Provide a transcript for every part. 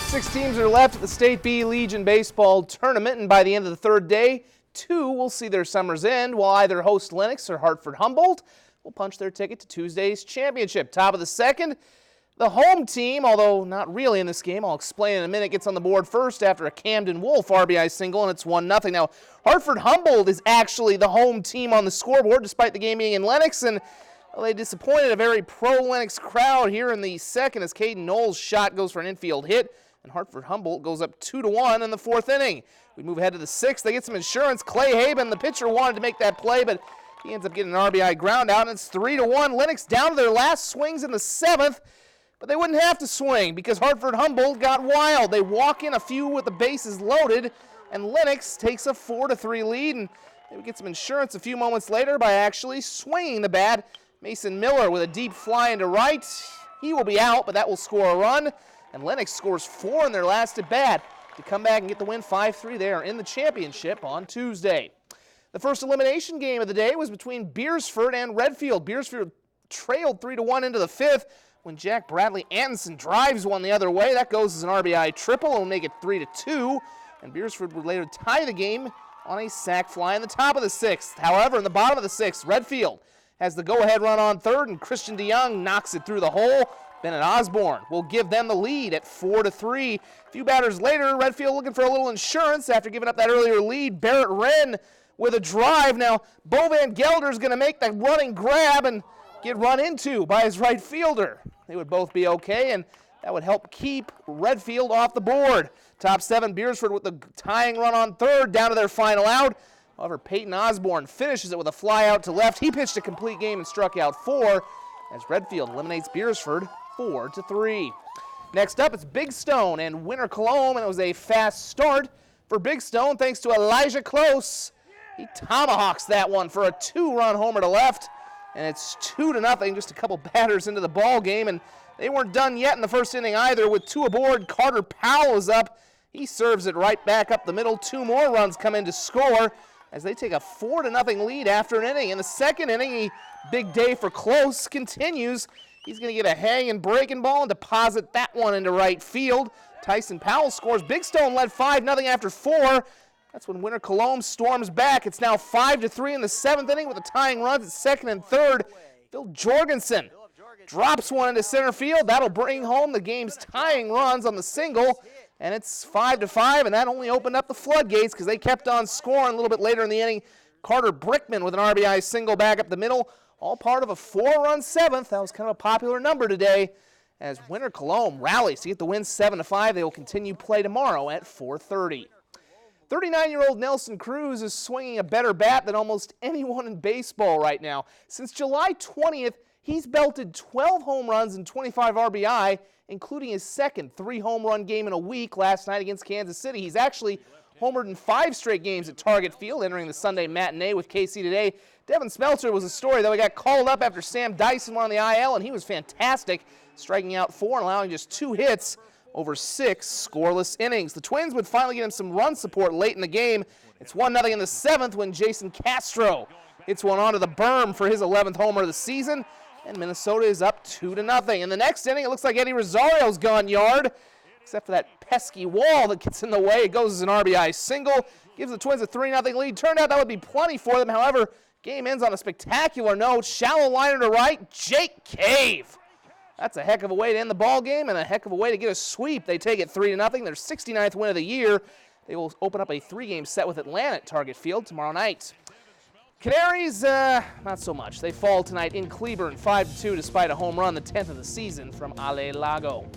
6 teams are left at the State B Legion Baseball Tournament, and by the end of the third day, 2 will see their summers end, while either host Lennox or Hartford Humboldt will punch their ticket to Tuesday's championship. Top of the second, the home team, although not really in this game, I'll explain in a minute, gets on the board first after a Camden Wolf RBI single, and it's 1-0. Now, Hartford Humboldt is actually the home team on the scoreboard, despite the game being in Lennox, and well, they disappointed a very pro-Lennox crowd here in the second as Caden Knowles' shot goes for an infield hit, and Hartford Humboldt goes up 2-1 in the fourth inning. We move ahead to the sixth. They get some insurance. Clay Haben, the pitcher, wanted to make that play, but he ends up getting an RBI ground out, and it's 3-1. Lennox down to their last swings in the seventh, but they wouldn't have to swing because Hartford Humboldt got wild. They walk in a few with the bases loaded, and Lennox takes a 4-3 lead, and they would get some insurance a few moments later by actually swinging the bat. Mason Miller with a deep fly into right. He will be out, but that will score a run, and Lennox scores 4 in their last at bat to come back and get the win 5-3. They are in the championship on Tuesday. The first elimination game of the day was between Beersford and Redfield. Beersford trailed 3-1 into the fifth when Jack Bradley Anderson drives one the other way. That goes as an RBI triple and will make it 3-2, and Beersford would later tie the game on a sac fly in the top of the sixth. However, in the bottom of the sixth, Redfield has the go-ahead run on third, and Christian DeYoung knocks it through the hole. Bennett Osborne will give them the lead at 4-3. A few batters later, Redfield looking for a little insurance after giving up that earlier lead. Barrett Wren with a drive. Now, Bo Van Gelder is going to make that running grab and get run into by his right fielder. They would both be okay, and that would help keep Redfield off the board. Top seven, Beersford with the tying run on third down to their final out. However, Peyton Osborne finishes it with a fly out to left. He pitched a complete game and struck out 4 as Redfield eliminates Beersford 4-3. Next up, it's Big Stone and Winter Cologne, and it was a fast start for Big Stone thanks to Elijah Close. He tomahawks that one for a 2-run homer to left, and it's 2-0, just a couple batters into the ball game, and they weren't done yet in the first inning either. With 2 aboard, Carter Powell is up. He serves it right back up the middle. 2 more runs come in to score as they take a 4-0 lead after an inning. In the second inning, a big day for Close continues. He's going to get a hang and breaking ball and deposit that one into right field. Tyson Powell scores. Big Stone led 5-0 after 4. That's when Winter Cologne storms back. It's now 5-3 in the seventh inning with the tying runs at second and third. Phil Jorgensen drops one into center field. That'll bring home the game's tying runs on the single. And it's 5-5, and that only opened up the floodgates because they kept on scoring a little bit later in the inning. Carter Brickman with an RBI single back up the middle, all part of a 4-run seventh. That was kind of a popular number today as Winter Cologne rallies to get the win 7-5. They will continue play tomorrow at 4:30. 39-year-old Nelson Cruz is swinging a better bat than almost anyone in baseball right now. Since July 20th, he's belted 12 home runs and 25 RBI, including his second 3-home run game in a week last night against Kansas City. He's actually homered in 5 straight games at Target Field, entering the Sunday matinee with KC today. Devin Smeltzer was a story, though. He got called up after Sam Dyson went on the IL, and he was fantastic, striking out 4 and allowing just 2 hits over 6 scoreless innings. The Twins would finally get him some run support late in the game. It's 1-0 in the seventh when Jason Castro hits one onto the berm for his 11th homer of the season, and Minnesota is up 2-0. In the next inning, it looks like Eddie Rosario's gone yard, except for that pesky wall that gets in the way. It goes as an RBI single, gives the Twins a 3-0 lead. Turned out that would be plenty for them. However, game ends on a spectacular note. Shallow liner to right, Jake Cave. That's a heck of a way to end the ball game and a heck of a way to get a sweep. They take it 3-0, their 69th win of the year. They will open up a 3-game set with Atlanta at Target Field tomorrow night. Canaries, not so much. They fall tonight in Cleburne 5-2 despite a home run, the 10th of the season from Ale Lago.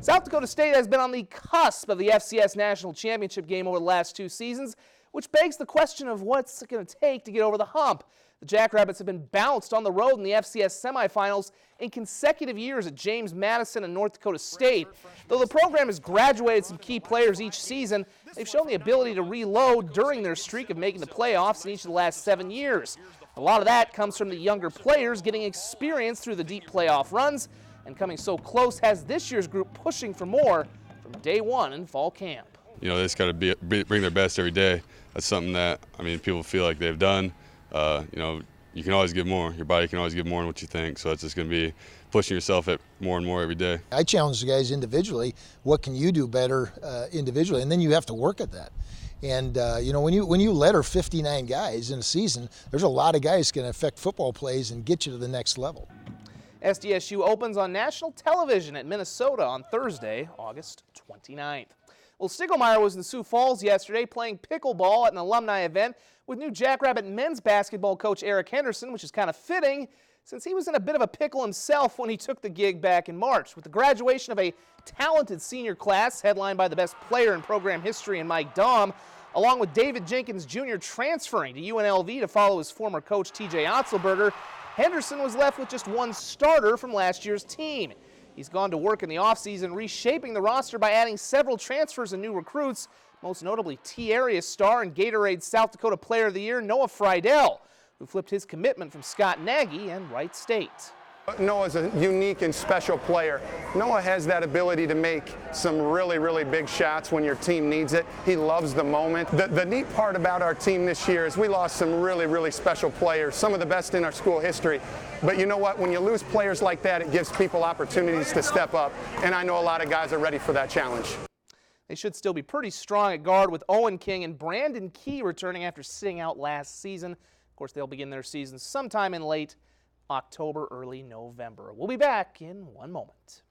South Dakota State has been on the cusp of the FCS National Championship game over the last 2 seasons, which begs the question of what's it going to take to get over the hump. The Jackrabbits have been bounced on the road in the FCS semifinals in consecutive years at James Madison and North Dakota State. Though the program has graduated some key players each season, they've shown the ability to reload during their streak of making the playoffs in each of the last 7 years. A lot of that comes from the younger players getting experience through the deep playoff runs, and coming so close has this year's group pushing for more from day one in fall camp. You know, they just got to bring their best every day. That's something that, people feel like they've done. You know, you can always give more. Your body can always give more than what you think. So it's just going to be pushing yourself at more and more every day. I challenge the guys individually. What can you do better individually? And then you have to work at that. And when you letter 59 guys in a season, there's a lot of guys going to affect football plays and get you to the next level. SDSU opens on national television at Minnesota on Thursday, August 29th. Well, Stiglmeyer was in Sioux Falls yesterday playing pickleball at an alumni event with new Jackrabbit men's basketball coach Eric Henderson, which is kind of fitting since he was in a bit of a pickle himself when he took the gig back in March. With the graduation of a talented senior class headlined by the best player in program history in Mike Daum, along with David Jenkins Jr. transferring to UNLV to follow his former coach TJ Otzelberger, Henderson was left with just one starter from last year's team. He's gone to work in the offseason reshaping the roster by adding several transfers and new recruits, most notably T-Area star and Gatorade South Dakota Player of the Year Noah Friedel, who flipped his commitment from Scott Nagy and Wright State. Noah's a unique and special player. Noah has that ability to make some really, really big shots when your team needs it. He loves the moment. The neat part about our team this year is we lost some really, really special players, some of the best in our school history. But you know what? When you lose players like that, it gives people opportunities to step up. And I know a lot of guys are ready for that challenge. They should still be pretty strong at guard with Owen King and Brandon Key returning after sitting out last season. Of course, they'll begin their season sometime in late October, early November. We'll be back in one moment.